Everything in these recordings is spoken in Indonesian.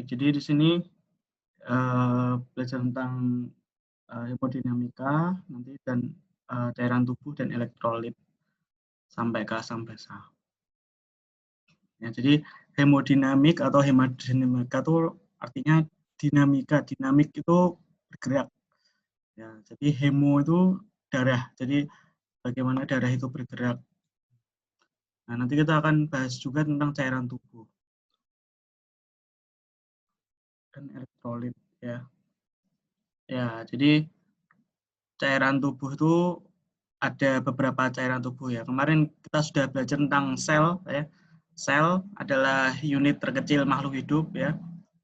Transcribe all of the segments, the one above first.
jadi di sini belajar tentang hemodinamika nanti dan cairan tubuh dan elektrolit sampai ke asam basa. Ya, jadi hemodinamik atau hemodinamika itu artinya dinamika. Dinamik itu bergerak. Ya, jadi hemo itu darah. Jadi bagaimana darah itu bergerak. Nah, nanti kita akan bahas juga tentang cairan tubuh dan elektrolit ya. Ya, jadi cairan tubuh itu ada beberapa cairan tubuh ya. Kemarin kita sudah belajar tentang sel ya. Sel adalah unit terkecil makhluk hidup ya.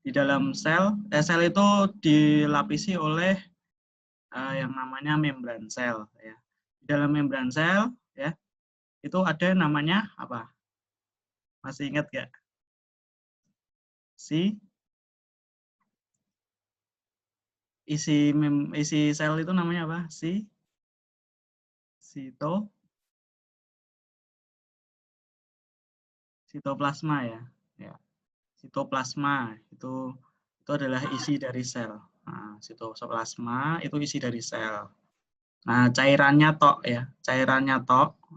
Di dalam sel itu dilapisi oleh yang namanya membran sel ya. Di dalam membran sel ya, itu ada namanya apa? Masih ingat nggak? Isi sel itu namanya apa? Sitoplasma ya. Ya. Sitoplasma itu adalah isi dari sel. Nah, sitoplasma itu isi dari sel. Nah, cairannya tok ya,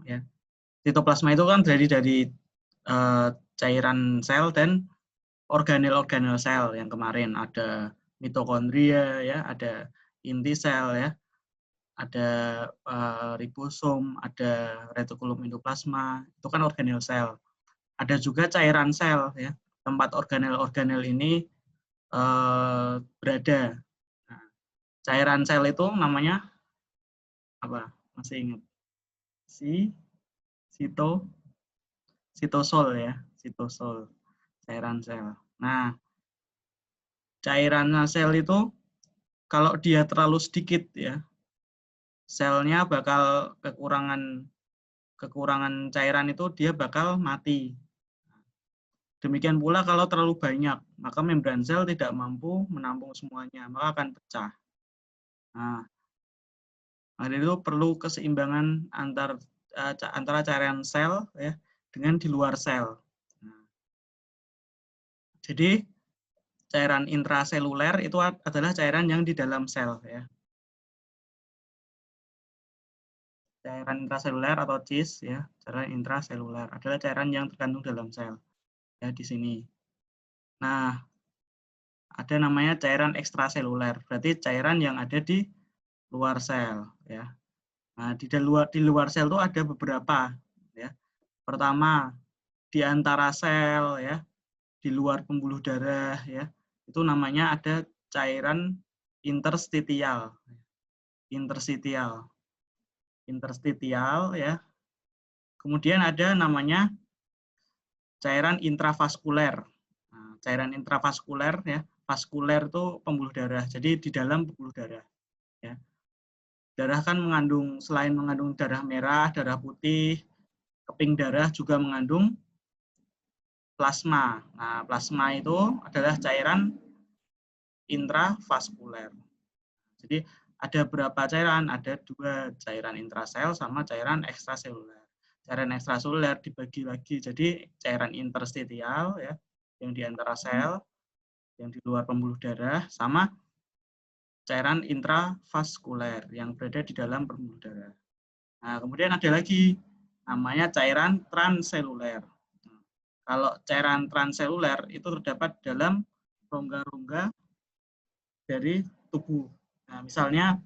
ya. Sitoplasma itu kan dari cairan sel dan organel-organel sel yang kemarin ada mitokondria ya, ada inti sel ya, ada ribosom, ada retikulum endoplasma, itu kan organel sel. Ada juga cairan sel ya, tempat organel-organel ini berada. Nah, cairan sel itu namanya apa? Masih ingat? Sitosol ya, sitosol, cairan sel. Nah, cairan sel itu kalau dia terlalu sedikit ya, selnya bakal kekurangan cairan itu dia bakal mati. Demikian pula kalau terlalu banyak, maka membran sel tidak mampu menampung semuanya, maka akan pecah. Nah, itu perlu keseimbangan antara cairan sel ya dengan di luar sel. Nah, jadi cairan intraseluler itu adalah cairan yang di dalam sel ya. Cairan intraseluler atau CIS ya, cairan intraseluler adalah cairan yang terkandung dalam sel ya di sini. Nah, ada namanya cairan ekstraseluler, berarti cairan yang ada di luar sel ya. Nah, di luar sel itu ada beberapa ya. Pertama, di antara sel ya, di luar pembuluh darah ya, itu namanya ada cairan interstitial. Interstitial ya. Kemudian ada namanya cairan intravaskuler. Nah, cairan intravaskuler ya, vaskuler itu pembuluh darah. Jadi di dalam pembuluh darah ya. Darah kan selain mengandung darah merah, darah putih, keping darah juga mengandung plasma. Nah, plasma itu adalah cairan intravaskuler. Jadi ada berapa cairan? Ada 2, cairan intrasel sama cairan ekstraseluler. Cairan ekstraseluler dibagi lagi jadi cairan interstitial ya, yang di antara sel, yang di luar pembuluh darah, sama cairan intravaskuler yang berada di dalam pembuluh darah. Nah, kemudian ada lagi namanya cairan transseluler. Nah, kalau cairan transseluler itu terdapat dalam rongga-rongga dari tubuh. Nah, misalnya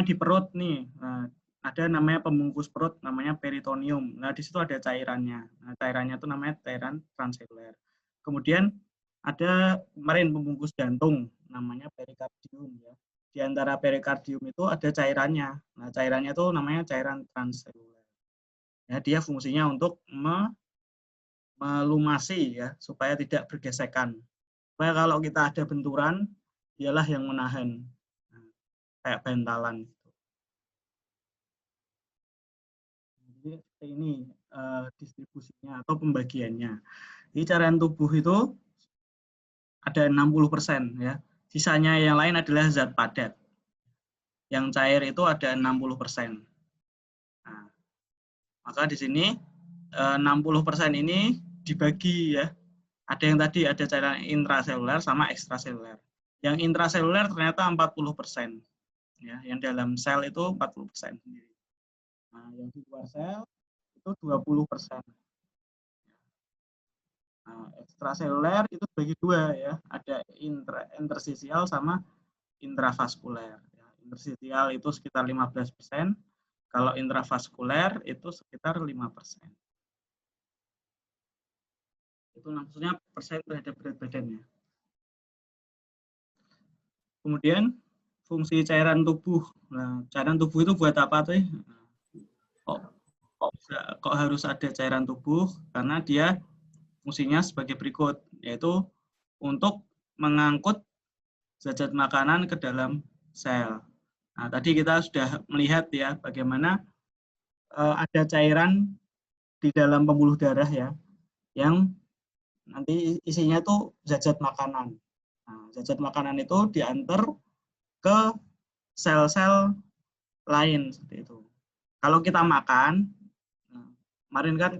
di perut nih, ada namanya pembungkus perut namanya peritoneum. Nah, di situ ada cairannya. Nah, cairannya itu namanya cairan transseluler. Kemudian ada kemarin pembungkus jantung namanya perikardium ya. Di antara perikardium itu ada cairannya. Nah, cairannya itu namanya cairan transseluler. Ya, dia fungsinya untuk melumasi ya supaya tidak bergesekan. Supaya kalau kita ada benturan, dialah yang menahan. Nah, kayak bantalan. Jadi ini distribusinya atau pembagiannya. Di cairan tubuh itu ada 60% ya. Sisanya yang lain adalah zat padat. Yang cair itu ada 60%. Nah, maka di sini 60% ini dibagi ya. Ada yang tadi ada cairan intraseluler sama ekstraseluler. Yang intraseluler ternyata 40%. Ya, yang dalam sel itu 40%. Nah, yang di luar sel itu 20%. Nah, ekstraseluler itu bagi dua ya, ada interstisial sama intravaskuler. Ya, interstisial itu sekitar 15%, kalau intravaskuler itu sekitar 5%. Itu maksudnya persen terhadap berat badannya. Kemudian fungsi cairan tubuh. Nah, cairan tubuh itu buat apa tuh? Kok, kok harus ada cairan tubuh? Karena dia fungsinya sebagai berikut, yaitu untuk mengangkut zat-zat makanan ke dalam sel. Nah, tadi kita sudah melihat ya bagaimana ada cairan di dalam pembuluh darah ya, yang nanti isinya tuh zat-zat makanan. Nah, zat-zat makanan itu diantar ke sel-sel lain seperti itu. Kalau kita makan, nah, kemarin kan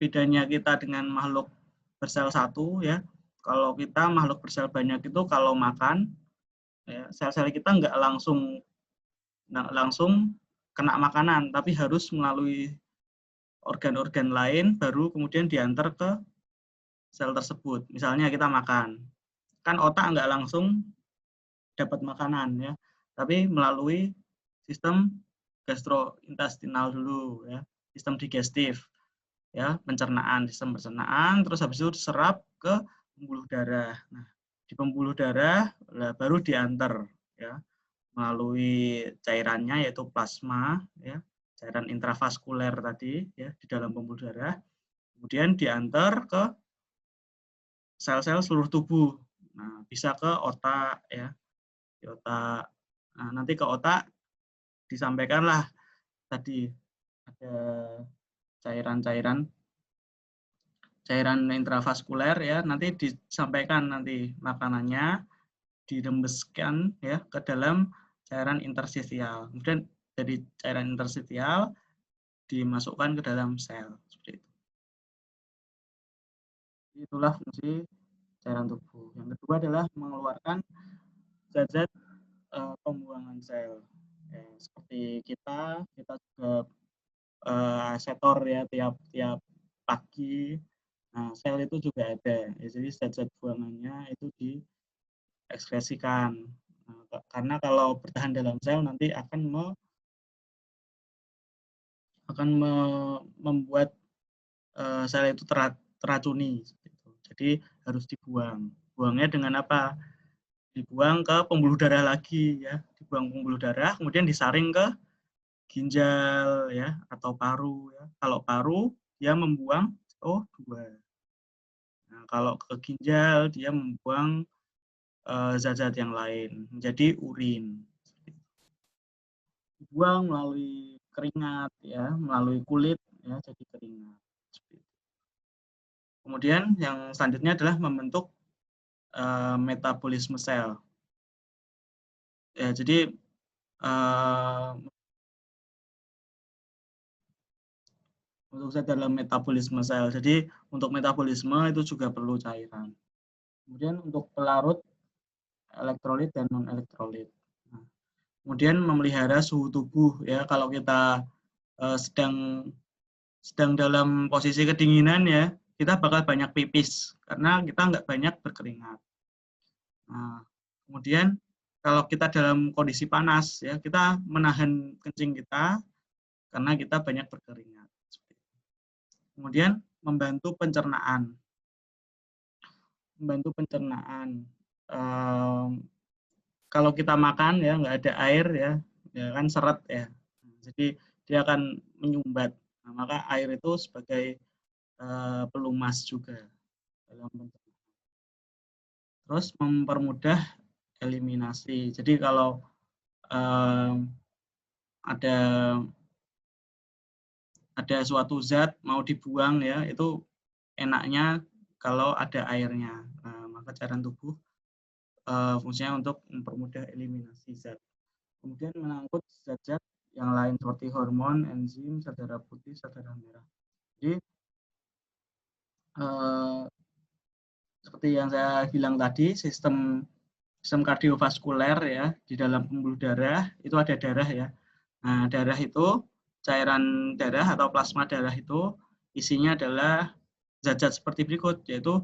bedanya kita dengan makhluk bersel satu ya. Kalau kita makhluk bersel banyak itu kalau makan, ya, sel-sel kita nggak langsung kena makanan, tapi harus melalui organ-organ lain baru kemudian diantar ke sel tersebut. Misalnya kita makan, kan otak nggak langsung dapat makanan ya, tapi melalui sistem gastrointestinal dulu ya, sistem digestif ya, sistem pencernaan, terus habis itu diserap ke pembuluh darah. Nah, di pembuluh darah baru diantar ya melalui cairannya yaitu plasma ya, cairan intravaskuler tadi ya di dalam pembuluh darah, kemudian diantar ke sel-sel seluruh tubuh. Nah, bisa ke otak ya, di otak. Nah, nanti ke otak disampaikanlah tadi ada cairan intravaskuler ya, nanti disampaikan nanti makanannya dirembeskan ya ke dalam cairan interstisial. Kemudian dari cairan interstisial dimasukkan ke dalam sel seperti itu. Itulah fungsi cairan tubuh. Yang kedua adalah mengeluarkan zat-zat pembuangan sel. Ya, seperti kita juga setor ya tiap pagi. Nah, sel itu juga ada. Ya, jadi zat-zat buangannya itu diekskresikan. Nah, karena kalau bertahan dalam sel nanti membuat sel itu teracuni. Jadi harus dibuang. Buangnya dengan apa? Dibuang ke pembuluh darah lagi ya, dibuang pembuluh darah, kemudian disaring ke ginjal ya atau paru ya. Kalau paru dia membuang CO2. Nah, kalau ke ginjal dia membuang zat-zat yang lain menjadi urin. Dibuang melalui keringat ya, melalui kulit ya jadi keringat. Kemudian yang selanjutnya adalah membentuk metabolisme sel. Ya, jadi untuk zat dalam metabolisme sel. Jadi untuk metabolisme itu juga perlu cairan. Kemudian untuk pelarut elektrolit dan non elektrolit. Nah, kemudian memelihara suhu tubuh ya, kalau kita sedang dalam posisi kedinginan ya, kita bakal banyak pipis karena kita nggak banyak berkeringat. Nah, kemudian kalau kita dalam kondisi panas ya, kita menahan kencing kita karena kita banyak berkeringat. Kemudian membantu pencernaan. Kalau kita makan ya nggak ada air ya, ya kan seret ya. Jadi dia akan menyumbat. Nah, maka air itu sebagai pelumas juga dalam pencernaan. Terus mempermudah eliminasi. Jadi kalau ada suatu zat mau dibuang ya, itu enaknya kalau ada airnya. Nah, maka cairan tubuh fungsinya untuk mempermudah eliminasi zat. Kemudian mengangkut zat-zat yang lain seperti hormon, enzim, sel darah putih, sel darah merah. Jadi seperti yang saya bilang tadi, sistem kardiovaskuler ya, di dalam pembuluh darah itu ada darah ya. Nah, darah itu, cairan darah atau plasma darah itu isinya adalah zat-zat seperti berikut, yaitu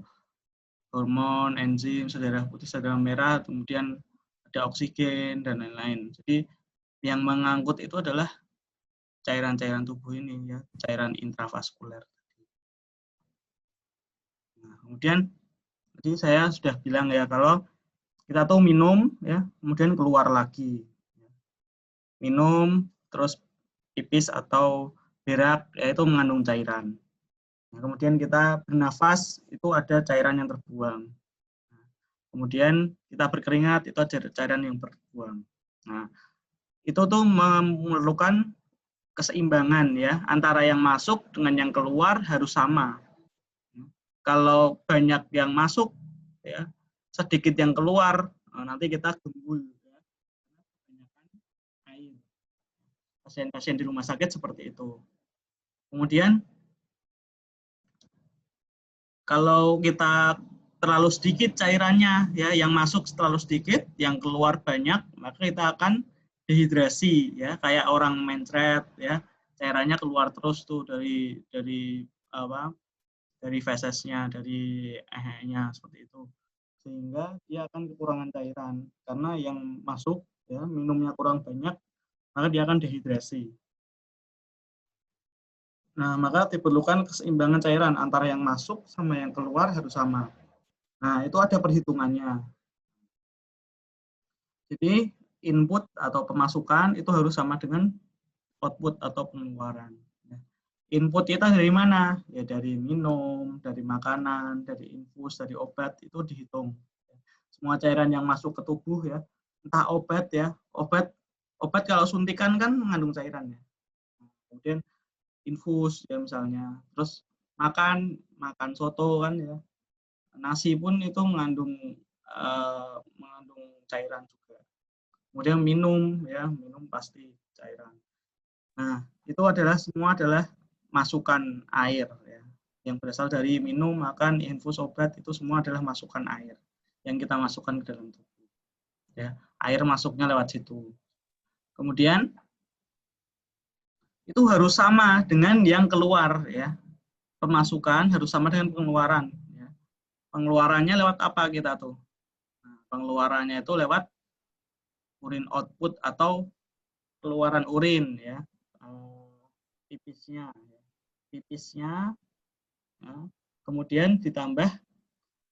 hormon, enzim, sel darah putih, sel darah merah, kemudian ada oksigen dan lain-lain. Jadi yang mengangkut itu adalah cairan-cairan tubuh ini ya, cairan intravaskuler. Nah, kemudian tadi saya sudah bilang ya, kalau kita tuh minum ya, kemudian keluar lagi. Minum terus pipis atau berak, yaitu mengandung cairan. Nah, kemudian kita bernafas, itu ada cairan yang terbuang. Nah, kemudian kita berkeringat, itu ada cairan yang terbuang. Nah, itu tuh memerlukan keseimbangan ya, antara yang masuk dengan yang keluar harus sama. Kalau banyak yang masuk ya, sedikit yang keluar, nanti kita gembul ya. Kebanyakan air. Pasien-pasien di rumah sakit seperti itu. Kemudian kalau kita terlalu sedikit cairannya ya, yang masuk terlalu sedikit, yang keluar banyak, maka kita akan dehidrasi ya, kayak orang mencret ya, cairannya keluar terus tuh dari apa? Dari fesesnya, dari eheknya seperti itu. Sehingga dia akan kekurangan cairan karena yang masuk ya, minumnya kurang banyak, maka dia akan dehidrasi. Nah, maka diperlukan keseimbangan cairan antara yang masuk sama yang keluar harus sama. Nah, itu ada perhitungannya. Jadi, input atau pemasukan itu harus sama dengan output atau pengeluaran. Input kita dari mana? Ya dari minum, dari makanan, dari infus, dari obat, itu dihitung. Semua cairan yang masuk ke tubuh ya, entah obat ya, obat kalau suntikan kan mengandung cairan ya. Kemudian infus ya misalnya, terus makan soto kan ya, nasi pun itu mengandung cairan juga. Kemudian minum ya, minum pasti cairan. Nah, itu semua adalah masukan air ya, yang berasal dari minum, makan, infus, obat, itu semua adalah masukan air yang kita masukkan ke dalam tubuh ya. Air masuknya lewat situ. Kemudian itu harus sama dengan yang keluar ya. Pemasukan harus sama dengan pengeluaran ya. Pengeluarannya lewat apa kita tuh? Nah, pengeluarannya itu lewat urin output atau keluaran urin ya. Pipisnya ya. Kemudian ditambah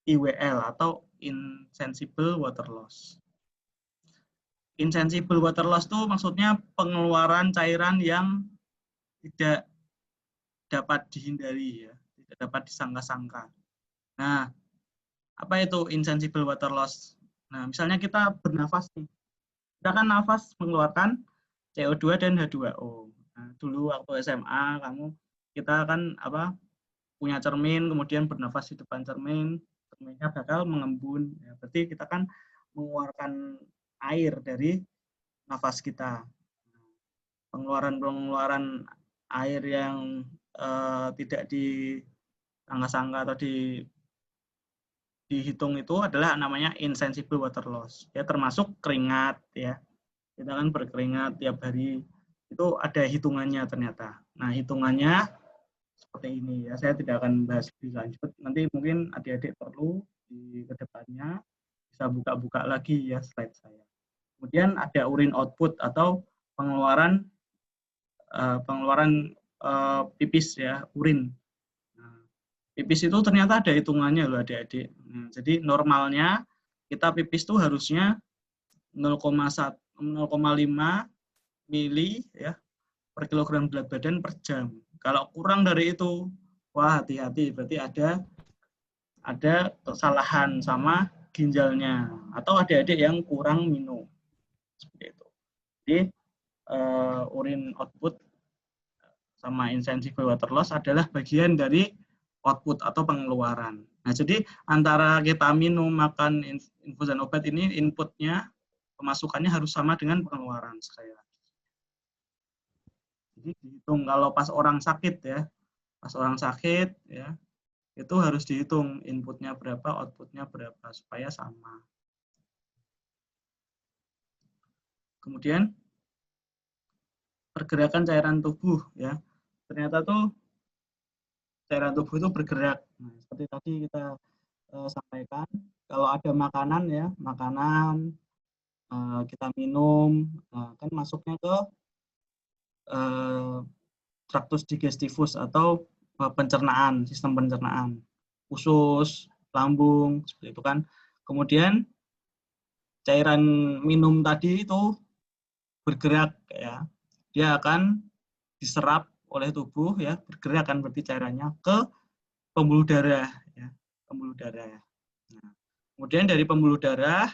IWL atau insensible water loss. Insensible water loss itu maksudnya pengeluaran cairan yang tidak dapat dihindari ya, tidak dapat disangka-sangka. Nah, apa itu insensible water loss? Nah, misalnya kita bernafas nih. Kita kan nafas mengeluarkan CO2 dan H2O. Nah, dulu waktu SMA kita kan punya cermin, kemudian bernafas di depan cermin, cerminnya bakal mengembun. Ya, berarti kita kan mengeluarkan air dari nafas kita. Pengeluaran air yang tidak disangka-sangka atau dihitung itu adalah namanya insensible water loss. Ya, termasuk keringat ya. Kita kan berkeringat tiap hari, itu ada hitungannya ternyata. Nah, hitungannya seperti ini ya. Saya tidak akan bahas lebih lanjut. Nanti mungkin adik-adik perlu di kedepannya bisa buka-buka lagi ya slide saya. Kemudian ada urin output atau pengeluaran pipis ya, urin. Nah, pipis itu ternyata ada hitungannya loh adik-adik. Nah, jadi normalnya kita pipis itu harusnya 0,5 mili ya per kilogram berat badan per jam. Kalau kurang dari itu, wah hati-hati, berarti ada kesalahan sama ginjalnya atau adik-adik yang kurang minum. Seperti itu. Jadi urin output sama insensible water loss adalah bagian dari output atau pengeluaran. Nah, jadi antara kita minum, makan, infus dan obat ini inputnya, pemasukannya harus sama dengan pengeluaran sekali lagi. Jadi dihitung kalau pas orang sakit ya, pas orang sakit ya, itu harus dihitung inputnya berapa, outputnya berapa supaya sama. Kemudian pergerakan cairan tubuh ya. Ternyata tuh cairan tubuh itu bergerak. Nah, seperti tadi kita sampaikan, kalau ada makanan ya, makanan kita minum, kan masuknya ke traktus digestivus atau pencernaan, sistem pencernaan, usus, lambung, seperti itu kan. Kemudian cairan minum tadi itu bergerak ya, dia akan diserap oleh tubuh ya, bergerak kan berarti cairannya ke pembuluh darah ya, pembuluh darah. Nah, kemudian dari pembuluh darah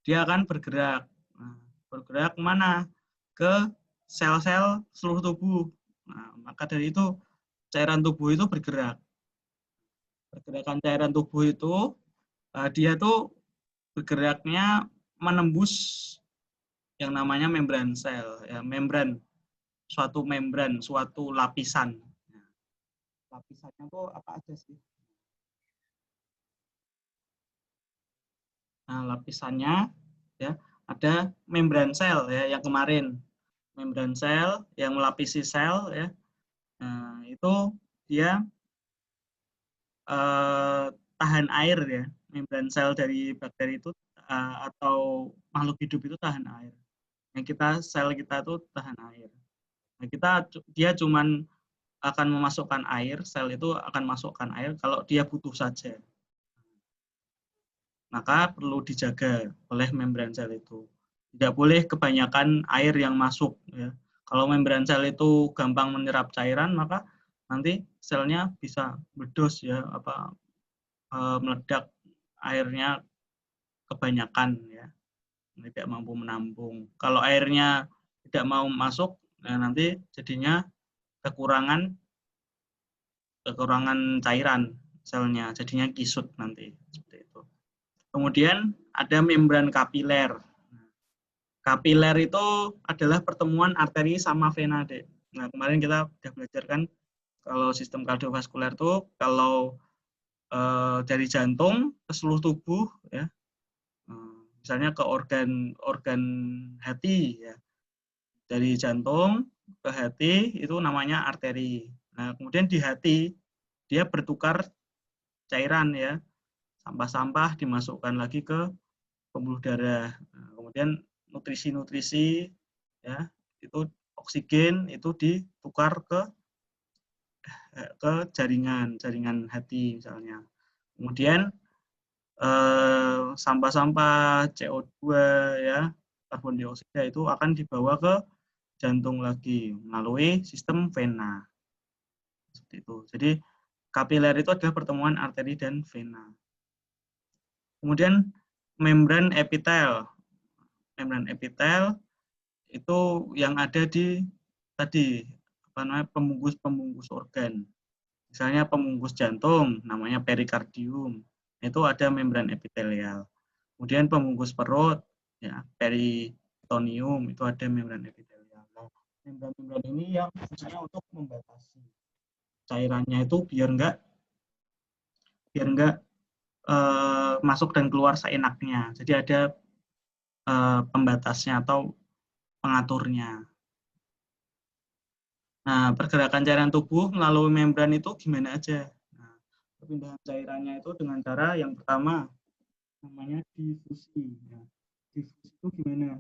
dia akan bergerak. Nah, bergerak kemana? Ke sel-sel seluruh tubuh. Nah, maka dari itu cairan tubuh itu bergerak. Pergerakan cairan tubuh itu dia tuh bergeraknya menembus yang namanya membran sel, ya, membran, suatu lapisan. Nah, lapisannya tuh apa aja sih? Nah, lapisannya ya ada membran sel ya yang kemarin membran sel yang melapisi sel ya. Nah, itu dia tahan air ya. Membran sel dari bakteri itu atau makhluk hidup itu tahan air. Yang sel kita itu tahan air. Nah, dia cuman akan memasukkan air, sel itu akan masukkan air kalau dia butuh saja. Maka perlu dijaga oleh membran sel itu. Tidak boleh kebanyakan air yang masuk ya. Kalau membran sel itu gampang menyerap cairan, maka nanti selnya bisa meledos ya, meledak, airnya kebanyakan ya, tidak mampu menampung. Kalau airnya tidak mau masuk, nah nanti jadinya kekurangan cairan selnya, jadinya kisut nanti seperti itu. Kemudian ada membran kapiler. Kapiler itu adalah pertemuan arteri sama vena, Dek. Nah, kemarin kita sudah belajar kan kalau sistem kardiovaskuler itu kalau dari jantung ke seluruh tubuh ya. Misalnya ke organ hati ya. Dari jantung ke hati itu namanya arteri. Nah, kemudian di hati dia bertukar cairan ya. Sampah-sampah dimasukkan lagi ke pembuluh darah. Nah, kemudian nutrisi-nutrisi ya, itu oksigen itu ditukar ke jaringan hati misalnya. Kemudian sampah-sampah CO2 ya, karbon dioksida itu akan dibawa ke jantung lagi melalui sistem vena. Seperti itu. Jadi kapiler itu adalah pertemuan arteri dan vena. Kemudian membran epitel. Membran epitel itu yang ada di tadi pembungkus organ. Misalnya pembungkus jantung namanya perikardium. Itu ada membran epitelial. Kemudian pembungkus perut ya peritonium itu ada membran epitelial. Nah, membran-membran ini yang fungsinya untuk membatasi cairannya itu biar enggak masuk dan keluar seenaknya. Jadi ada pembatasnya atau pengaturnya. Nah, pergerakan cairan tubuh melalui membran itu gimana aja? Nah, perpindahan cairannya itu dengan cara yang pertama namanya difusi. Nah, difusi itu gimana?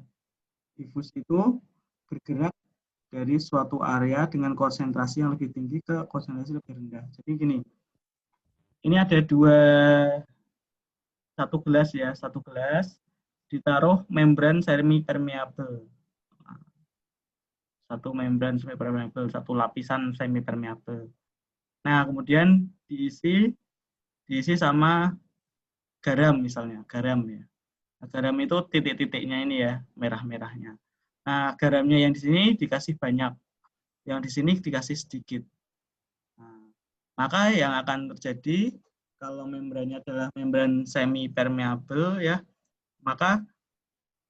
Difusi itu bergerak dari suatu area dengan konsentrasi yang lebih tinggi ke konsentrasi lebih rendah. Jadi gini, ini ada satu gelas ditaruh membran semi permeable. Satu lapisan semi permeable. Nah, kemudian diisi sama garam misalnya, garam ya. Nah, garam itu titik-titiknya ini ya, merah-merahnya. Nah, garamnya yang di sini dikasih banyak, yang di sini dikasih sedikit. Nah, maka yang akan terjadi kalau membrannya adalah membran semi permeable ya, maka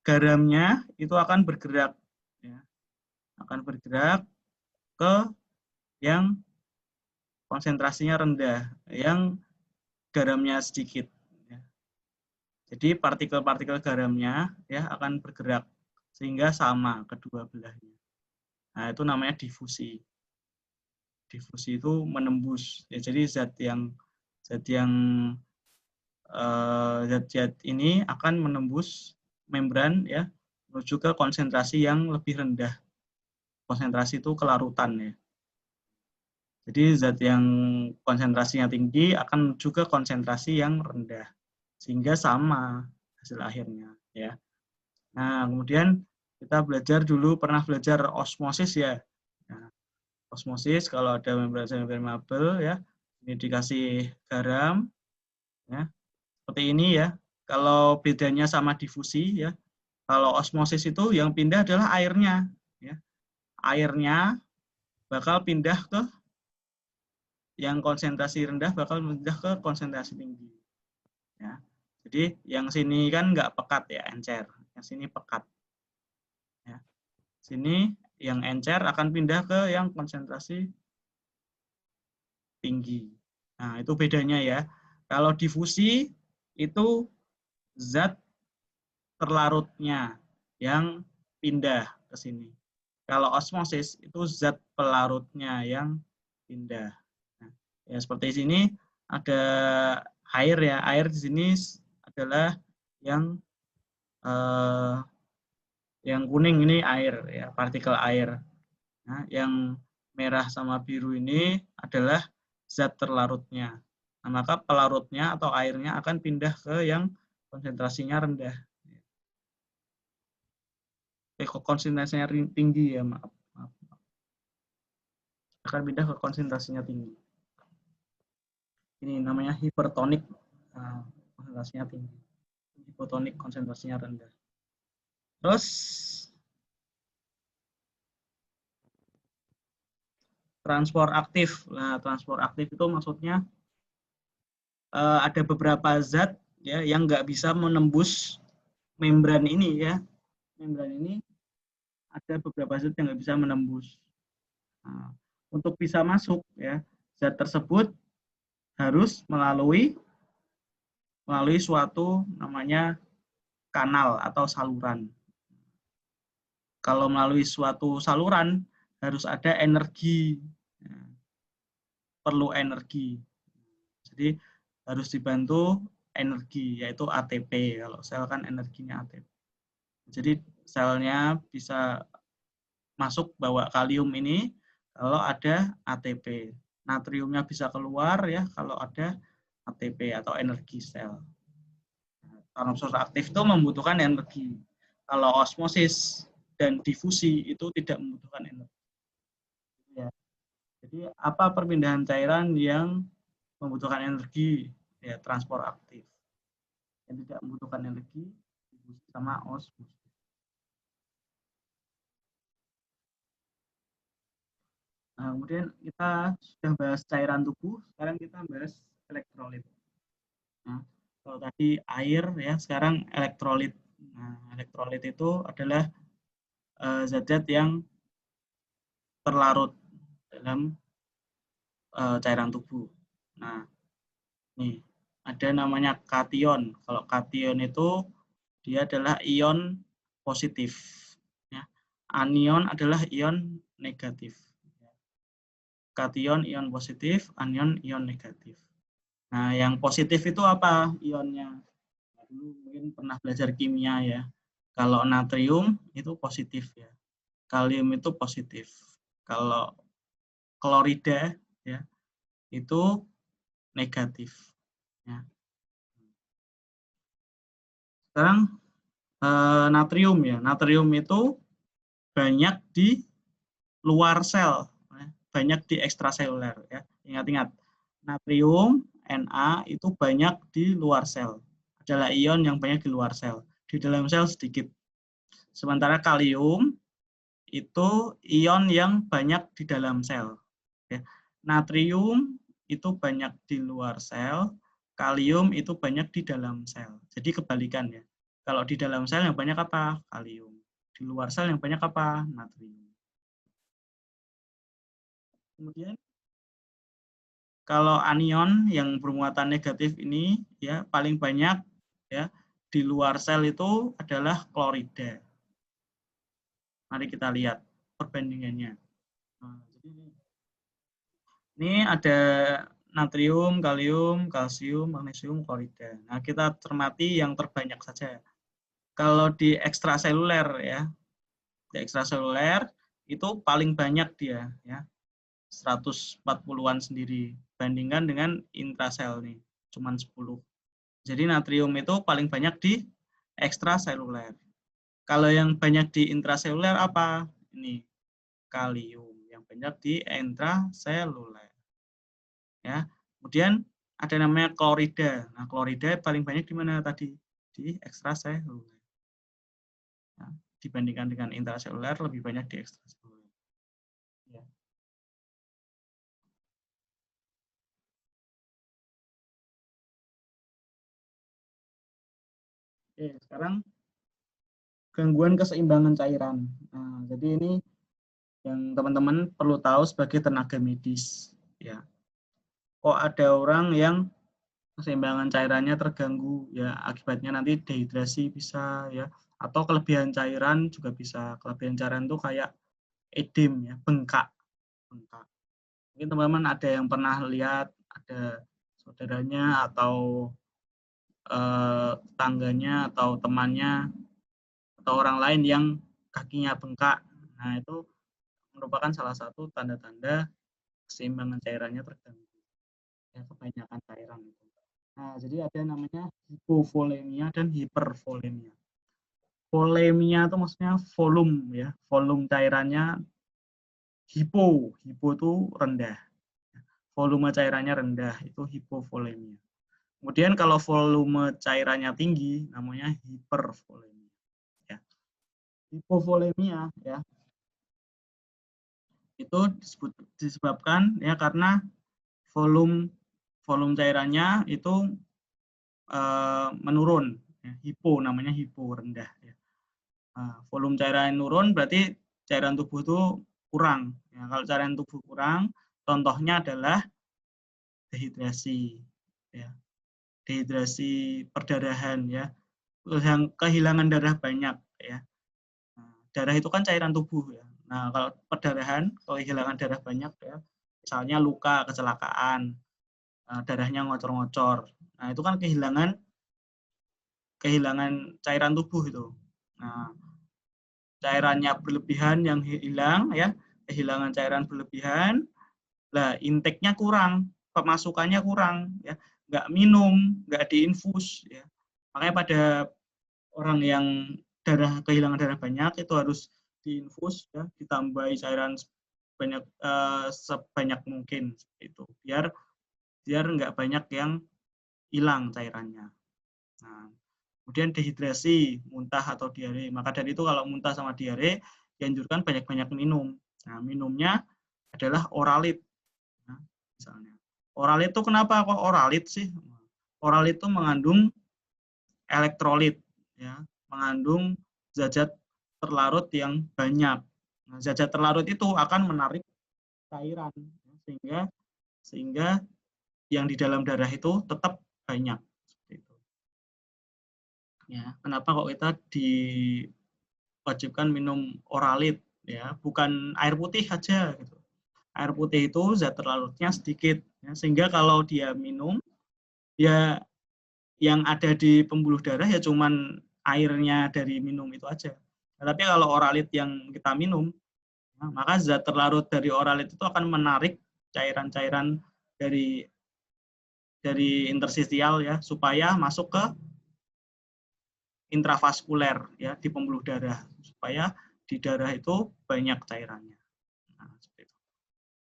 garamnya itu akan bergerak ya, akan bergerak ke yang konsentrasinya rendah, yang garamnya sedikit. Jadi partikel-partikel garamnya ya akan bergerak sehingga sama kedua belahnya. Nah, itu namanya difusi. Difusi itu menembus. Ya, jadi zat ini akan menembus membran ya menuju ke konsentrasi yang lebih rendah. Konsentrasi itu kelarutan ya. Jadi zat yang konsentrasinya tinggi akan menuju ke konsentrasi yang rendah sehingga sama hasil akhirnya ya. Nah, kemudian kita pernah belajar osmosis ya. Nah, osmosis kalau ada membran semi-permeabel ya, ini dikasih garam ya. Seperti ini ya. Kalau bedanya sama difusi ya. Kalau osmosis itu yang pindah adalah airnya ya. Airnya bakal pindah ke yang konsentrasi rendah bakal pindah ke konsentrasi tinggi. Ya. Jadi yang sini kan nggak pekat ya, encer. Yang sini pekat. Ya. Sini yang encer akan pindah ke yang konsentrasi tinggi. Nah, itu bedanya ya. Kalau difusi itu zat terlarutnya yang pindah ke sini. Kalau osmosis itu zat pelarutnya yang pindah. Nah, ya seperti sini ada air ya. Air di sini adalah yang kuning ini air ya, partikel air. Nah, yang merah sama biru ini adalah zat terlarutnya. Nah, maka pelarutnya atau airnya akan pindah ke yang konsentrasinya rendah. Konsentrasinya tinggi ya, maaf. Akan pindah ke konsentrasinya tinggi. Ini namanya hipertonik, konsentrasinya tinggi. Hipotonik konsentrasinya rendah. Terus transport aktif. Nah, transport aktif itu maksudnya ada beberapa zat ya yang nggak bisa menembus membran ini ya. Membran ini ada beberapa zat yang nggak bisa menembus. Nah, untuk bisa masuk ya, zat tersebut harus melalui suatu namanya kanal atau saluran. Kalau melalui suatu saluran harus ada energi, perlu energi. Jadi harus dibantu energi yaitu ATP. Kalau sel kan energinya ATP. Jadi selnya bisa masuk bawa kalium ini kalau ada ATP. Natriumnya bisa keluar ya kalau ada ATP atau energi sel. Transport aktif itu membutuhkan energi. Kalau osmosis dan difusi itu tidak membutuhkan energi. Ya. Jadi apa perpindahan cairan yang membutuhkan energi? Ya, transport aktif. Yang tidak membutuhkan energi, difusi sama osmosis. Nah, kemudian kita sudah bahas cairan tubuh, sekarang kita bahas elektrolit. Nah, kalau tadi air ya, sekarang elektrolit. Nah, elektrolit itu adalah zat-zat yang terlarut dalam cairan tubuh. Nah, nih ada namanya kation. Kalau kation itu dia adalah ion positif. Ya. Anion adalah ion negatif. Kation ion positif, anion ion negatif. Nah, yang positif itu apa ionnya? Dulu mungkin pernah belajar kimia ya. Kalau natrium itu positif ya. Kalium itu positif. Kalau klorida ya itu negatif. Ya. Sekarang natrium ya. Natrium itu banyak di luar sel, banyak di ekstraseluler ya. Ingat-ingat, natrium Na itu banyak di luar sel. Adalah ion yang banyak di luar sel. Di dalam sel sedikit. Sementara kalium itu ion yang banyak di dalam sel. Ya. Natrium itu banyak di luar sel, kalium itu banyak di dalam sel. Jadi kebalikan ya. Kalau di dalam sel yang banyak apa? Kalium. Di luar sel yang banyak apa? Natrium. Kemudian kalau anion yang bermuatan negatif ini ya paling banyak ya di luar sel itu adalah klorida. Mari kita lihat perbandingannya. Nah, jadi ini ada natrium, kalium, kalsium, magnesium, klorida. Nah, kita cermati yang terbanyak saja. Kalau di ekstraseluler ya, di ekstraseluler itu paling banyak dia ya. 140-an sendiri bandingkan dengan intrasel nih, cuman 10. Jadi natrium itu paling banyak di ekstraseluler. Kalau yang banyak di intraseluler apa? Ini kalium yang banyak di intraseluler. Ya. Kemudian ada namanya klorida. Nah, klorida paling banyak di mana tadi? Di ekstraseluler. Ya. Dibandingkan dengan intraseluler lebih banyak di ekstraseluler. Ya. Oke, sekarang gangguan keseimbangan cairan. Nah, jadi ini yang teman-teman perlu tahu sebagai tenaga medis. Ya, kok ada orang yang keseimbangan cairannya terganggu, ya akibatnya nanti dehidrasi bisa, ya, atau kelebihan cairan juga bisa. Kelebihan cairan itu kayak edem, ya, bengkak. Mungkin teman-teman ada yang pernah lihat ada saudaranya atau tangganya atau temannya atau orang lain yang kakinya bengkak. Nah, itu merupakan salah satu tanda-tanda keseimbangan cairannya terganggu. Ya, kebanyakan cairan itu. Nah, jadi ada namanya hipovolemia dan hipervolemia. Volemia itu maksudnya volume ya, volume cairannya hipo itu rendah. Volume cairannya rendah itu hipovolemia. Kemudian kalau volume cairannya tinggi namanya hipervolemia. Ya. Hipovolemia ya itu disebabkan ya karena volume cairannya itu menurun, ya, hipo namanya hipo rendah. Ya. Nah, volume cairan menurun berarti cairan tubuh itu kurang. Ya, kalau cairan tubuh kurang, contohnya adalah dehidrasi, ya, dehidrasi perdarahan, ya, kehilangan darah banyak, ya. Nah, darah itu kan cairan tubuh, ya. Nah, kalau perdarahan, kalau kehilangan darah banyak, ya, misalnya luka, kecelakaan, darahnya ngocor-ngocor. Nah, itu kan kehilangan cairan tubuh itu. Nah, cairannya berlebihan yang hilang ya, kehilangan cairan berlebihan, lah intake-nya kurang, pemasukannya kurang ya, nggak minum, nggak diinfus ya. Makanya pada orang yang kehilangan darah banyak itu harus diinfus ya, ditambahi cairan sebanyak mungkin itu biar nggak banyak yang hilang cairannya. Nah, kemudian dehidrasi, muntah atau diare. Maka dari itu kalau muntah sama diare, dianjurkan banyak-banyak minum. Nah, minumnya adalah oralit. Nah, misalnya. Oralit itu kenapa kok oralit sih? Oralit itu mengandung elektrolit, ya, mengandung zat-zat terlarut yang banyak. Nah, zat-zat terlarut itu akan menarik cairan, sehingga yang di dalam darah itu tetap banyak. Ya, kenapa kok kita diwajibkan minum oralit ya, bukan air putih aja gitu. Air putih itu zat terlarutnya sedikit ya, sehingga kalau dia minum ya yang ada di pembuluh darah ya cuman airnya dari minum itu aja. Nah, tapi kalau oralit yang kita minum, ya, maka zat terlarut dari oralit itu akan menarik cairan-cairan dari interstisial ya supaya masuk ke intravaskuler ya di pembuluh darah supaya di darah itu banyak cairannya. Nah, seperti itu.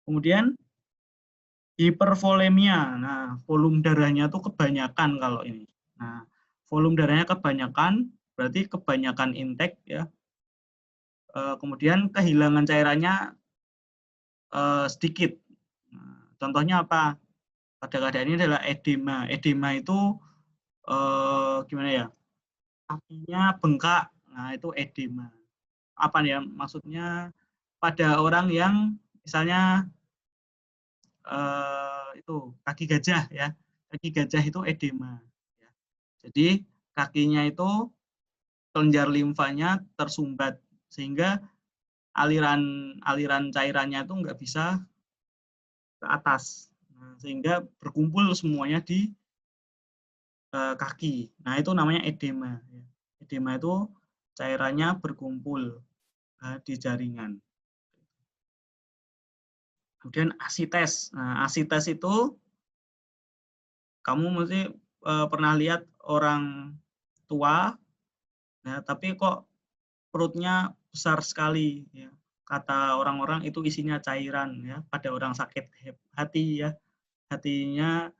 Kemudian hipervolemia. Nah, volume darahnya tuh kebanyakan kalau ini. Nah, volume darahnya kebanyakan berarti kebanyakan intake ya. Kemudian kehilangan cairannya sedikit. Nah, contohnya apa? Pada keadaan ini adalah edema. Edema itu gimana ya? Kakinya bengkak. Nah, itu edema. Apa ya maksudnya pada orang yang misalnya itu kaki gajah ya. Kaki gajah itu edema. Ya. Jadi kakinya itu kelenjar limfanya tersumbat sehingga aliran cairannya itu nggak bisa ke atas. Nah, sehingga berkumpul semuanya di kaki. Nah, itu namanya edema. Edema itu cairannya berkumpul di jaringan. Kemudian asites. Nah, asites itu kamu mesti pernah lihat orang tua, ya, tapi kok perutnya besar sekali. Ya. Kata orang-orang itu isinya cairan. Ya. Pada orang sakit hati, ya, hatinya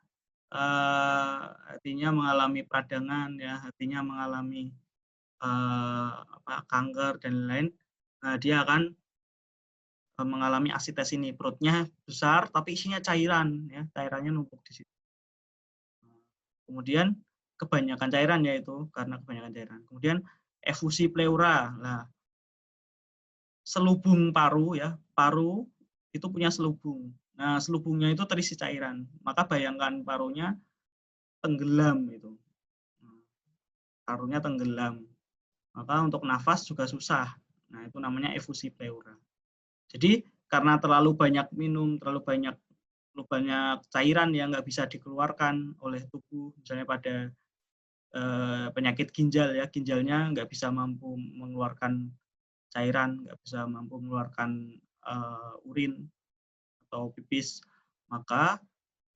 mengalami peradangan, ya, hatinya mengalami kanker dan lain-lain. Nah, dia akan mengalami asites ini, perutnya besar tapi isinya cairan, ya, cairannya numpuk di situ. Kemudian kebanyakan cairan, yaitu karena kebanyakan cairan. Kemudian efusi pleura. Nah, selubung paru, ya, paru itu punya selubung. Nah, selubungnya itu terisi cairan. Maka bayangkan parunya tenggelam itu. Parunya tenggelam. Maka untuk nafas juga susah. Nah, itu namanya efusi pleura. Jadi karena terlalu banyak minum, terlalu banyak cairan yang nggak bisa dikeluarkan oleh tubuh, misalnya pada penyakit ginjal, ya, ginjalnya nggak bisa mampu mengeluarkan cairan, nggak bisa mampu mengeluarkan urin atau pipis, maka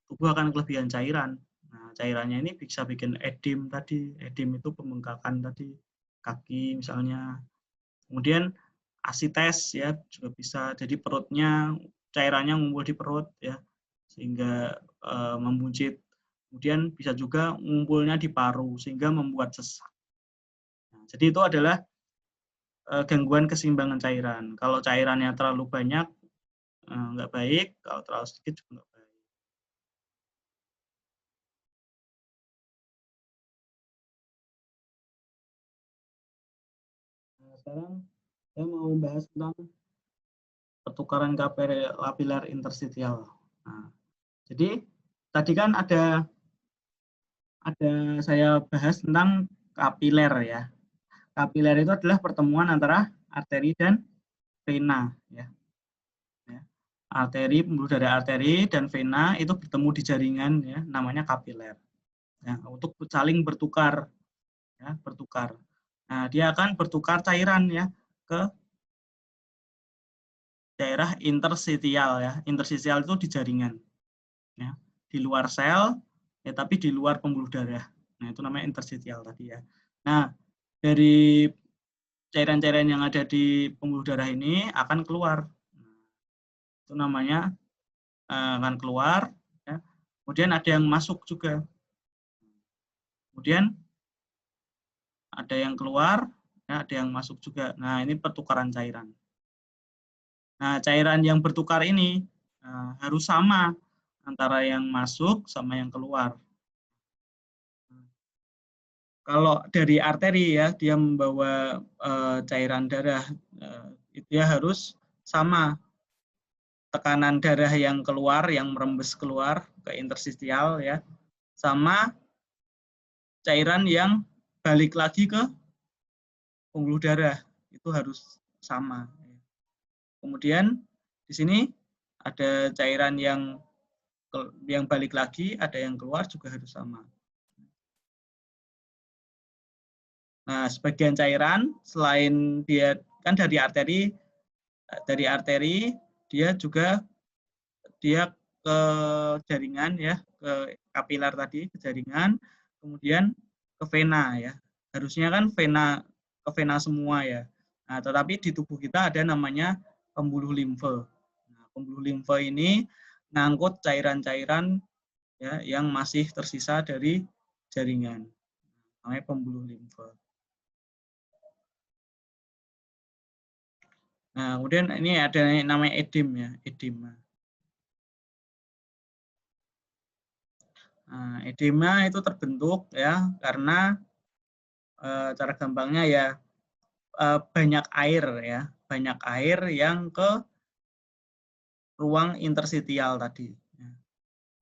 tubuh akan kelebihan cairan. Nah, cairannya ini bisa bikin edem tadi. Edem itu pembengkakan tadi, kaki misalnya. Kemudian asites, ya, juga bisa. Jadi perutnya cairannya ngumpul di perut, ya, sehingga membuncit. Kemudian bisa juga ngumpulnya di paru sehingga membuat sesak. Nah, jadi itu adalah gangguan keseimbangan cairan. Kalau cairannya terlalu banyak nggak baik, kalau terlalu sedikit juga nggak baik. Nah, sekarang saya mau membahas tentang pertukaran kapiler interstitial. Nah, jadi tadi kan ada saya bahas tentang kapiler, ya. Kapiler itu adalah pertemuan antara arteri dan vena, ya. Arteri, pembuluh darah arteri dan vena itu bertemu di jaringan, ya, namanya kapiler. Ya, untuk saling bertukar, ya, bertukar. Nah, dia akan bertukar cairan, ya, ke daerah interstitial, ya. Interstitial itu di jaringan, ya, di luar sel, ya, tapi di luar pembuluh darah. Nah, itu namanya interstitial tadi, ya. Nah, dari cairan-cairan yang ada di pembuluh darah ini akan keluar. Itu namanya akan keluar, ya. Kemudian ada yang masuk juga. Kemudian ada yang keluar, ya, ada yang masuk juga. Nah, ini pertukaran cairan. Nah, cairan yang bertukar ini harus sama antara yang masuk sama yang keluar. Kalau dari arteri, ya, dia membawa cairan darah, dia harus sama tekanan darah yang keluar, yang merembes keluar ke interstitial, ya, sama cairan yang balik lagi ke pembuluh darah, itu harus sama. Kemudian di sini ada cairan yang balik lagi, ada yang keluar juga harus sama. Nah, sebagian cairan selain dia kan dari arteri dia juga ke jaringan, ya, ke kapiler tadi, ke jaringan, kemudian ke vena, ya. Harusnya kan ke vena semua, ya. Nah, tetapi di tubuh kita ada namanya pembuluh limfe. Nah, pembuluh limfe ini ngangkut cairan-cairan, ya, yang masih tersisa dari jaringan. Namanya pembuluh limfe. Nah, kemudian ini ada namanya edem, ya, edema. Nah, edema itu terbentuk, ya, karena cara gampangnya, ya, banyak air, ya, banyak air yang ke ruang interstitial tadi.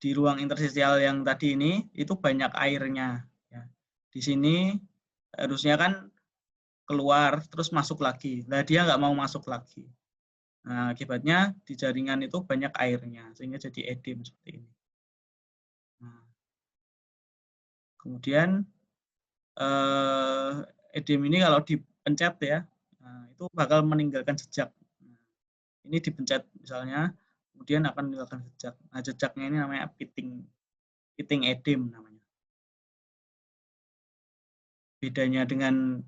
di ruang interstisial yang tadi ini itu banyak airnya. Ya. Di sini harusnya kan keluar terus masuk lagi. Nah dia nggak mau masuk lagi. Nah akibatnya di jaringan itu banyak airnya sehingga jadi edem seperti ini. Nah, kemudian edem ini kalau dipencet ya, nah, itu bakal meninggalkan jejak. Nah, ini dipencet misalnya, kemudian akan meninggalkan jejak. Nah jejaknya ini namanya pitting edem namanya. Bedanya dengan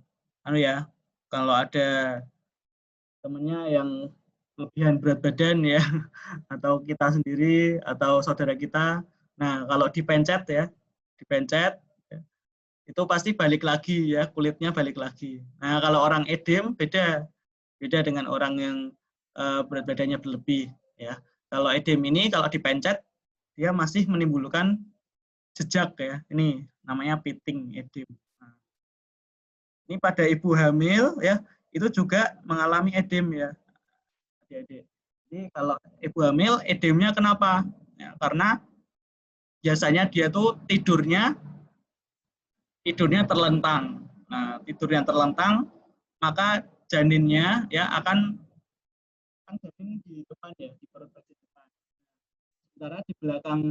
ya, kalau ada temennya yang kelebihan berat badan ya, atau kita sendiri atau saudara kita, nah kalau dipencet ya, dipencet ya, itu pasti balik lagi ya, kulitnya balik lagi. Nah kalau orang edem beda dengan orang yang berat badannya berlebih ya. Kalau edem ini kalau dipencet dia masih menimbulkan jejak ya, ini namanya pitting edem. Ini pada ibu hamil ya, itu juga mengalami edem ya, adik-adik. Jadi kalau ibu hamil edemnya kenapa? Ya, karena biasanya dia tuh tidurnya terlentang. Nah, tidurnya terlentang, maka janinnya ya akan janin di depan ya, di perut bagian depan. Sementara di belakang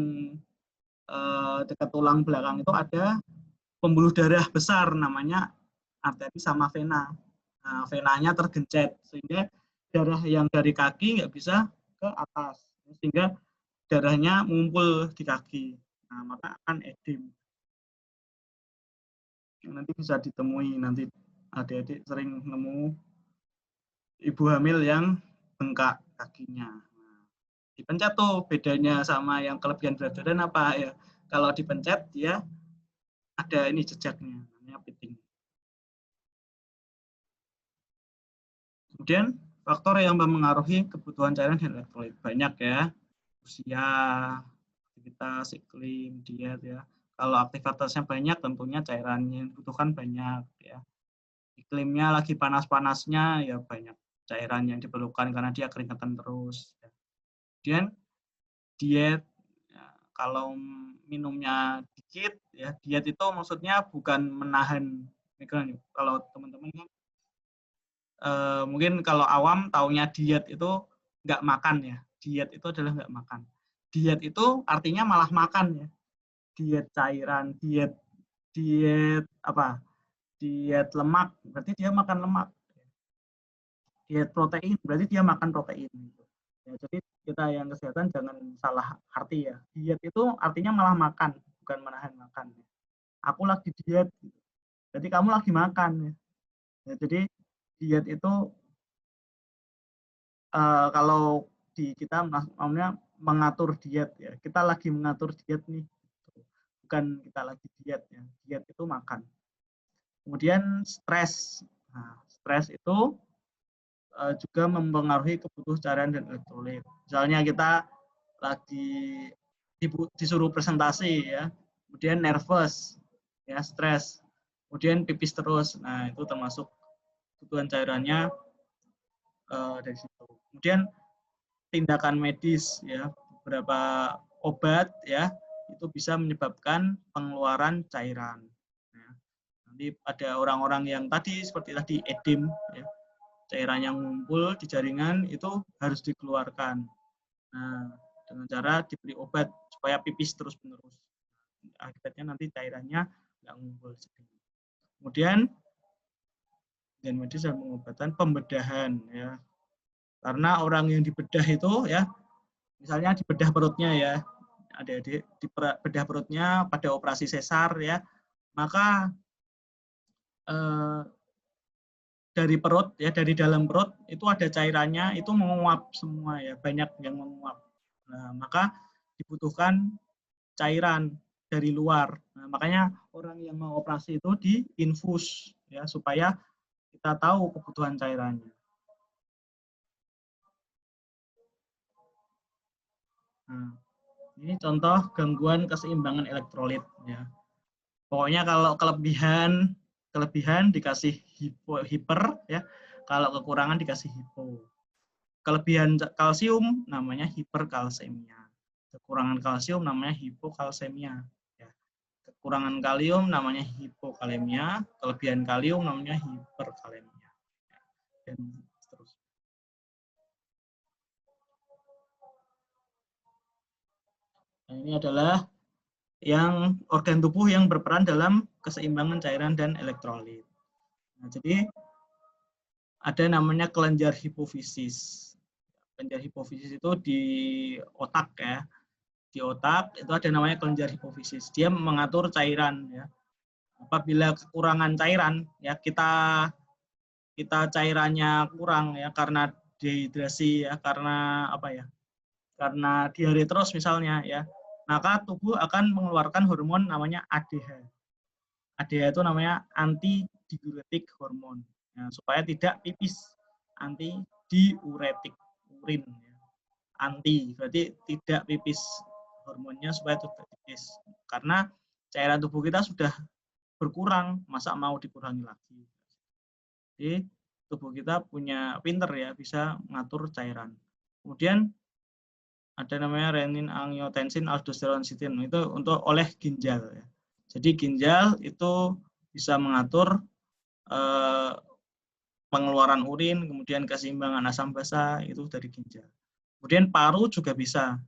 dekat tulang belakang itu ada pembuluh darah besar namanya arteri sama vena. Nah, venanya tergencet sehingga darah yang dari kaki nggak bisa ke atas, sehingga darahnya mengumpul di kaki. Nah, maka akan edem. Nanti bisa ditemui, nanti adik-adik sering nemu ibu hamil yang bengkak kakinya. Nah, dipencet tuh, bedanya sama yang kelebihan berat badan apa ya? Kalau dipencet dia ada ini jejaknya, namanya pitting. Kemudian faktor yang mempengaruhi kebutuhan cairan dan elektrolit banyak ya, usia, aktivitas, iklim, diet ya. Kalau aktivitasnya banyak, tentunya cairan yang dibutuhkan banyak ya. Iklimnya lagi panas-panasnya ya banyak cairan yang diperlukan karena dia keringatan terus. Ya. Kemudian diet, ya, kalau minumnya dikit ya, diet itu maksudnya bukan menahan. Kalau teman-teman kan mungkin kalau awam taunya diet itu nggak makan ya. Diet itu adalah nggak makan. Diet itu artinya malah makan ya. Diet cairan, diet apa? Diet lemak, berarti dia makan lemak. Diet protein, berarti dia makan protein. Ya, jadi kita yang kesehatan jangan salah arti ya. Diet itu artinya malah makan, bukan menahan makan. Aku lagi diet, jadi kamu lagi makan. Ya, jadi diet itu kalau di kita namanya mengatur diet ya. Kita lagi mengatur diet nih, bukan kita lagi diet ya. Diet itu makan. Kemudian stres. Nah, stres itu juga mempengaruhi kebutuhan cairan dan elektrolit. Misalnya kita lagi disuruh presentasi ya, kemudian nervous, ya stres, kemudian pipis terus. Nah itu termasuk kebutuhan cairannya dari situ. Kemudian tindakan medis ya, beberapa obat ya itu bisa menyebabkan pengeluaran cairan. Ya. Nanti ada orang-orang yang tadi seperti tadi edem ya, cairan yang ngumpul di jaringan itu harus dikeluarkan. Nah, dengan cara diberi obat supaya pipis terus-menerus. Akibatnya nanti cairannya nggak ngumpul. Kemudian dan medis dan pengobatan pembedahan ya. Karena orang yang dibedah itu ya, misalnya dibedah perutnya ya, adik-adik dibedah perutnya pada operasi sesar ya, maka dari perut ya, dari dalam perut itu ada cairannya, itu menguap semua ya, banyak yang menguap. Nah, maka dibutuhkan cairan dari luar. Nah, makanya orang yang mau operasi itu diinfus ya, supaya kita tahu kebutuhan cairannya. Nah, ini contoh gangguan keseimbangan elektrolit ya. Pokoknya kalau kelebihan dikasih hiper ya, kalau kekurangan dikasih hipo. Kelebihan kalsium namanya hiperkalsemia. Kekurangan kalsium namanya hipokalsemia. Ya. Kekurangan kalium namanya hipokalemia, kelebihan kalium namanya hiperkalemia. Dan seterusnya. Nah, ini adalah yang organ tubuh yang berperan dalam keseimbangan cairan dan elektrolit. Nah, jadi ada namanya kelenjar hipofisis. Kelenjar hipofisis itu di otak ya. Di otak itu ada namanya kelenjar hipofisis. Dia mengatur cairan ya. Apabila kekurangan cairan ya kita cairannya kurang ya karena dehidrasi ya karena apa ya? Karena diare terus misalnya ya. Maka tubuh akan mengeluarkan hormon namanya ADH. ADH itu namanya anti diuretik hormon ya, supaya tidak pipis, anti diuretik urin ya. Anti berarti tidak pipis hormonnya supaya tidak pipis karena cairan tubuh kita sudah berkurang, masa mau dikurangi lagi. Jadi tubuh kita punya pinter ya bisa mengatur cairan. Kemudian ada namanya renin, angiotensin, aldosteron, sitin itu untuk oleh ginjal ya. Jadi ginjal itu bisa mengatur pengeluaran urin, kemudian keseimbangan asam basa itu dari ginjal. Kemudian paru juga bisa.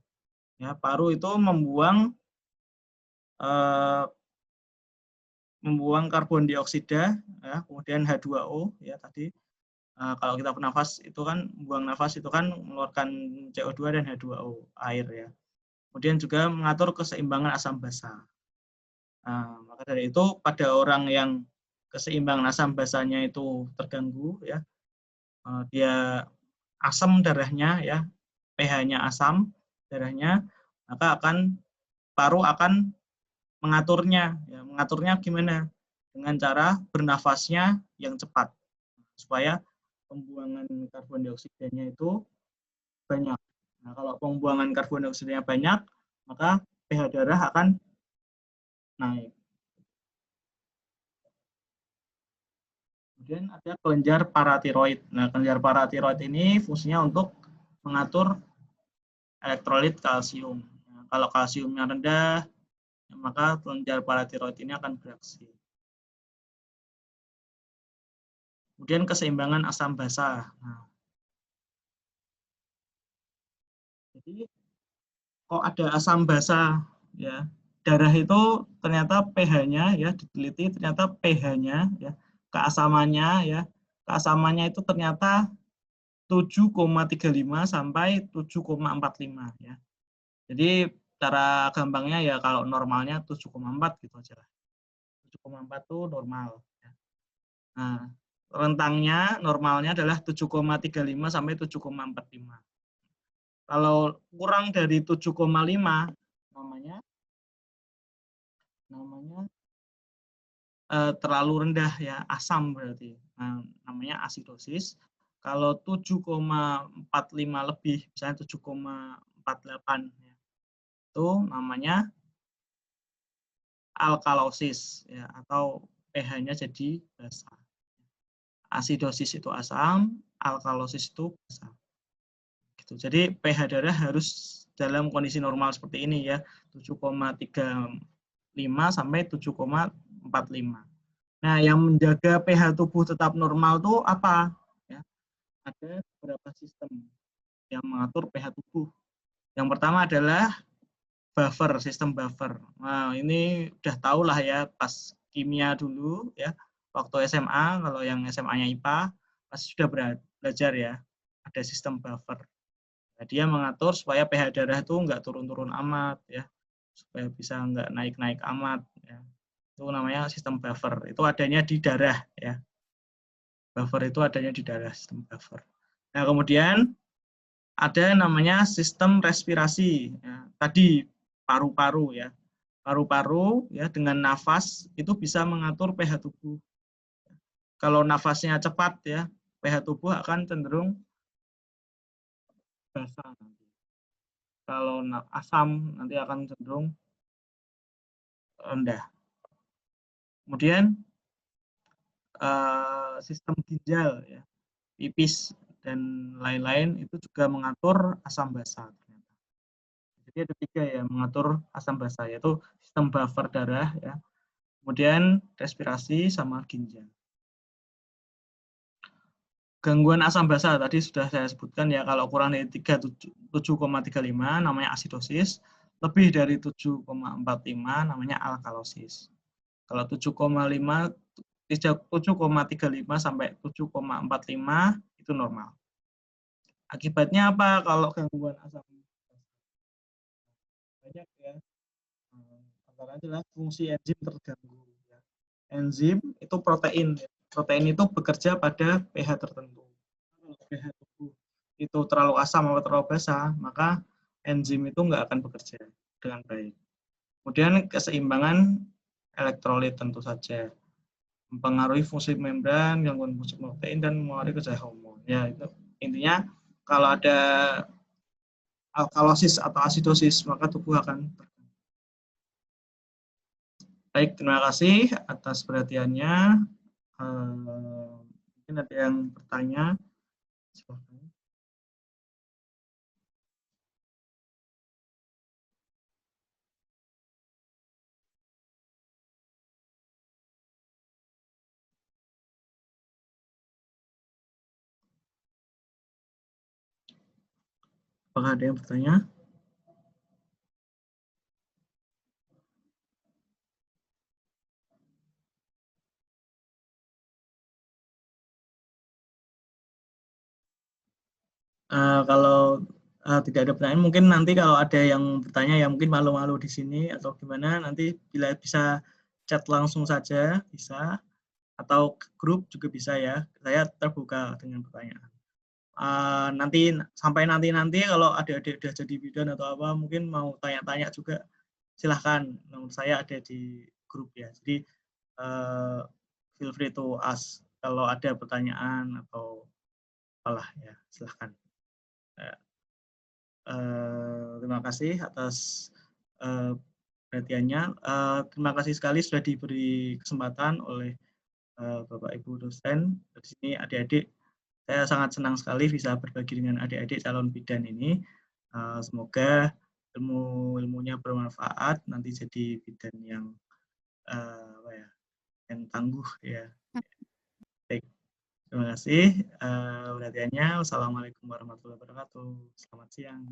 Ya, paru itu membuang karbon dioksida, ya, kemudian H2O ya tadi. Kalau kita bernafas itu kan buang nafas itu kan mengeluarkan CO2 dan H2O air ya. Kemudian juga mengatur keseimbangan asam basa. Nah, maka dari itu pada orang yang keseimbangan asam basanya itu terganggu ya, dia asam darahnya ya, pH-nya asam darahnya, maka paru akan mengaturnya ya, mengaturnya gimana? Dengan cara bernafasnya yang cepat supaya pembuangan karbon dioksidanya itu banyak. Nah, kalau pembuangan karbon dioksidanya banyak, maka pH darah akan naik. Kemudian ada kelenjar paratiroid. Nah, kelenjar paratiroid ini fungsinya untuk mengatur elektrolit kalsium. Nah, kalau kalsiumnya rendah, maka kelenjar paratiroid ini akan beraksi. Kemudian keseimbangan asam basa. Nah, jadi kok ada asam basa ya. Darah itu ternyata pH-nya ya diteliti ternyata pH-nya ya keasamannya ya. Keasamannya itu ternyata 7,35 sampai 7,45 ya. Jadi cara gampangnya ya kalau normalnya 7,4 gitu aja. 7,4 itu normal ya. Nah, rentangnya normalnya adalah 7,35 sampai 7,45. Kalau kurang dari 7,5 namanya terlalu rendah ya, asam berarti. Nah, namanya asidosis. Kalau 7,45 lebih, misalnya 7,48 ya, itu namanya alkalosis ya, atau pH-nya jadi basa. Asidosis itu asam, alkalosis itu basa. Gitu. Jadi pH darah harus dalam kondisi normal seperti ini ya, 7,35 sampai 7,45. Nah, yang menjaga pH tubuh tetap normal itu apa? Ya, ada beberapa sistem yang mengatur pH tubuh. Yang pertama adalah buffer, sistem buffer. Nah, ini udah tahu lah ya pas kimia dulu ya, waktu SMA, kalau yang SMA-nya IPA, pasti sudah belajar ya, ada sistem buffer. Nah, dia mengatur supaya pH darah itu nggak turun-turun amat ya, supaya bisa nggak naik-naik amat ya. Itu namanya sistem buffer. Itu adanya di darah ya. Buffer itu adanya di darah, sistem buffer. Nah, kemudian ada namanya sistem respirasi. Ya. Tadi paru-paru ya. Paru-paru ya dengan nafas itu bisa mengatur pH tubuh. Kalau nafasnya cepat ya, pH tubuh akan cenderung basa nanti. Kalau asam nanti akan cenderung rendah. Kemudian sistem ginjal ya, pipis dan lain-lain itu juga mengatur asam basa. Jadi ada 3 ya, mengatur asam basa, yaitu sistem buffer darah ya, kemudian respirasi sama ginjal. Gangguan asam basa tadi sudah saya sebutkan ya, kalau kurang dari 7,35 namanya asidosis, lebih dari 7,45 namanya alkalosis. Kalau 7,35 sampai 7,45 itu normal. Akibatnya apa kalau gangguan asam basa? Banyak ya. Antara adalah fungsi enzim terganggu. Ya. Enzim itu protein. Protein itu bekerja pada pH tertentu. Kalau pH tubuh itu terlalu asam atau terlalu basa, maka enzim itu nggak akan bekerja dengan baik. Kemudian keseimbangan elektrolit tentu saja mempengaruhi fungsi membran, gangguan fungsi protein, dan mempengaruhi kerja hormon. Ya, itu intinya kalau ada alkalosis atau asidosis, maka tubuh akan baik. Terima kasih atas perhatiannya. Mungkin ada yang bertanya. Silahkan. Apakah ada yang bertanya? Kalau tidak ada pertanyaan, mungkin nanti kalau ada yang bertanya ya mungkin malu-malu di sini atau gimana, nanti bila bisa chat langsung saja bisa, atau grup juga bisa ya. Saya terbuka dengan pertanyaan. Nanti sampai nanti kalau adik-adik udah jadi bidan atau apa, mungkin mau tanya-tanya juga silahkan. Nomor saya ada di grup ya. Jadi feel free to ask kalau ada pertanyaan atau apalah ya, silahkan. Terima kasih atas perhatiannya. Terima kasih sekali sudah diberi kesempatan oleh Bapak Ibu dosen. Di sini adik-adik, saya sangat senang sekali bisa berbagi dengan adik-adik calon bidan ini. Semoga ilmunya bermanfaat, nanti jadi bidan yang yang tangguh ya. Baik, terima kasih perhatiannya. Wassalamualaikum warahmatullahi wabarakatuh. Selamat siang.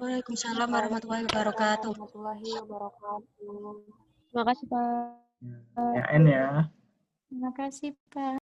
Waalaikumsalam warahmatullahi wabarakatuh. Terima kasih, Pak. Ya, ya. Terima kasih, Pak.